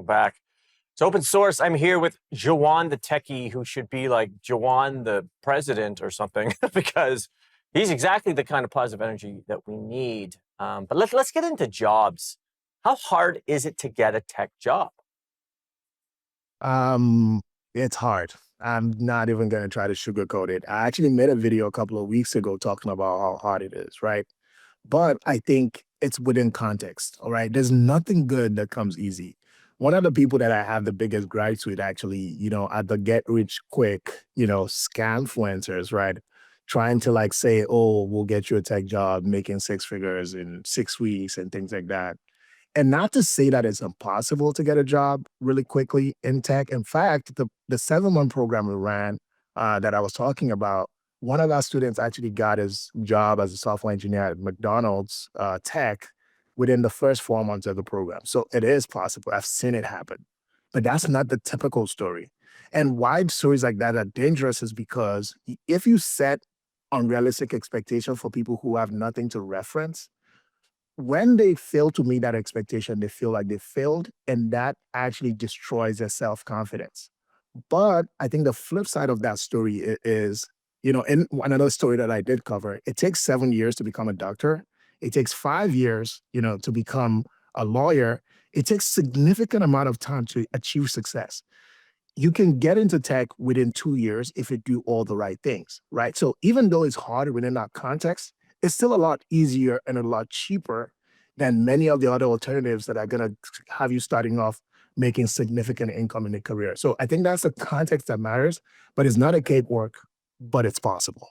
Welcome back. It's open source. I'm here with Juwon The Techie, who should be like Juwon the president or something, because he's exactly the kind of positive energy that we need. But let's get into jobs. How hard is it to get a tech job? Um, it's hard. I'm not even gonna try to sugarcoat it. I actually made a video a couple of weeks ago talking about how hard it is, right? But I think it's within context, all right? There's nothing good that comes easy. One of the people that I have the biggest gripes with actually, are the get rich quick, scam influencers, right? Trying to like say, oh, we'll get you a tech job, making six figures in 6 weeks and things like that. And not to say that it's impossible to get a job really quickly in tech. In fact, the 7-month program we ran that I was talking about, one of our students actually got his job as a software engineer at McDonald's tech within the first 4 months of the program. So it is possible. I've seen it happen. But that's not the typical story. And why stories like that are dangerous is because if you set unrealistic expectations for people who have nothing to reference, when they fail to meet that expectation, they feel like they failed, and that actually destroys their self-confidence. But I think the flip side of that story is, in another story that I did cover, it takes 7 years to become a doctor. It takes 5 years, to become a lawyer. It takes significant amount of time to achieve success. You can get into tech within 2 years if you do all the right things, right? So even though it's hard within that context, it's still a lot easier and a lot cheaper than many of the other alternatives that are going to have you starting off making significant income in a career. So I think that's the context that matters, but it's not a cakewalk, but it's possible.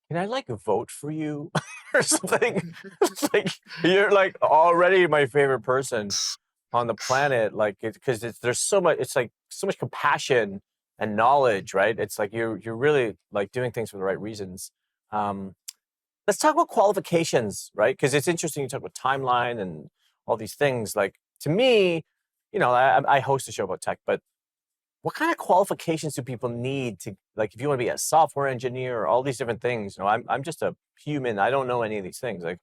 Can I like vote for you or something? Like you're like already my favorite person on the planet. Like it because it's there's so much. It's like so much compassion and knowledge, right? It's like you're really like doing things for the right reasons. Um, let's talk about qualifications, right? Because it's interesting you talk about timeline and all these things. Like to me, I host a show about tech, but what kind of qualifications do people need to like if you want to be a software engineer or all these different things? I'm just a human. I don't know any of these things. Like,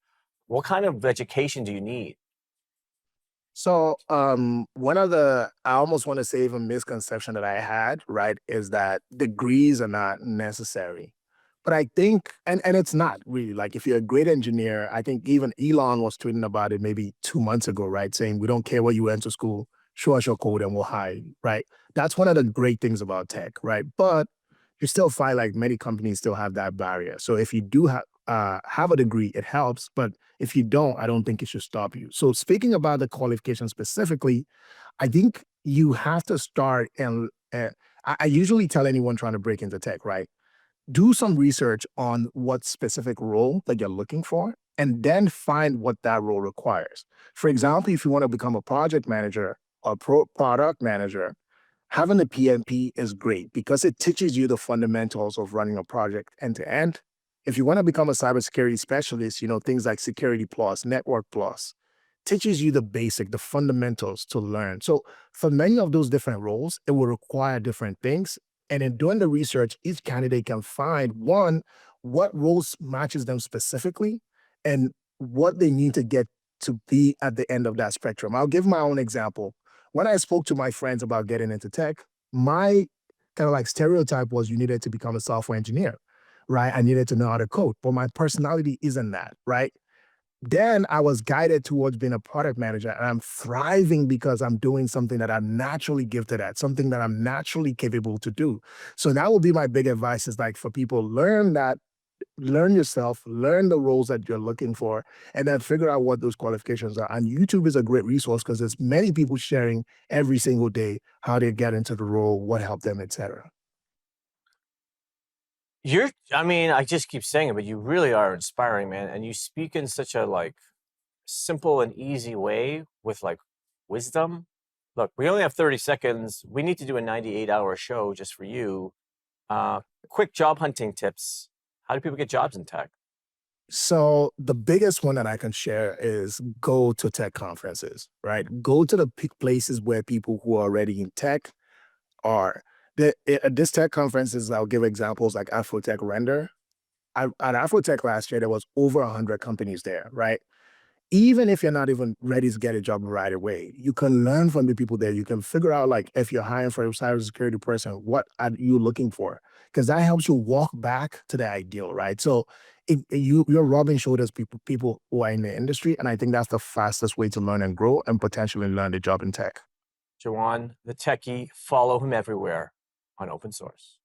what kind of education do you need? So, I almost want to say even misconception that I had, right, is that degrees are not necessary. But I think, and it's not really like if you're a great engineer, I think even Elon was tweeting about it maybe 2 months ago, right, saying we don't care where you went to school, show us your code and we'll hire you, right? That's one of the great things about tech, right? But you still find like many companies still have that barrier. So if you do have a degree, it helps. But if you don't, I don't think it should stop you. So speaking about the qualification specifically, I think you have to start and I usually tell anyone trying to break into tech, right? Do some research on what specific role that you're looking for and then find what that role requires. For example, if you want to become a project manager or product manager, having a PMP is great because it teaches you the fundamentals of running a project end to end. If you want to become a cybersecurity specialist, things like Security Plus, Network Plus, teaches you the basic, the fundamentals to learn. So for many of those different roles, it will require different things. And in doing the research, each candidate can find one, what roles matches them specifically and what they need to get to be at the end of that spectrum. I'll give my own example. When I spoke to my friends about getting into tech, my kind of like stereotype was you needed to become a software engineer, right? I needed to know how to code, but my personality isn't that, right? Then I was guided towards being a product manager, and I'm thriving because I'm doing something that I'm naturally gifted at, something that I'm naturally capable to do. So that would be my big advice is like for people, learn yourself, learn the roles that you're looking for, and then figure out what those qualifications are. And YouTube is a great resource because there's many people sharing every single day how they get into the role, what helped them, etc. I mean, I just keep saying it, but you really are inspiring, man. And you speak in such a like simple and easy way with like wisdom. Look, we only have 30 seconds. We need to do a 98-hour show just for you. Quick job hunting tips. How do people get jobs in tech? So the biggest one that I can share is go to tech conferences, right? Go to the places where people who are already in tech are. At this tech conferences, I'll give examples like Afrotech Render. At Afrotech last year, there was over 100 companies there, right? even if you're not even ready to get a job right away, you can learn from the people there. You can figure out, like, if you're hiring for a cybersecurity person, what are you looking for? Because that helps you walk back to the ideal, right? So you're rubbing shoulders people who are in the industry, and I think that's the fastest way to learn and grow and potentially learn the job in tech. Juwon The Techie, follow him everywhere on open source.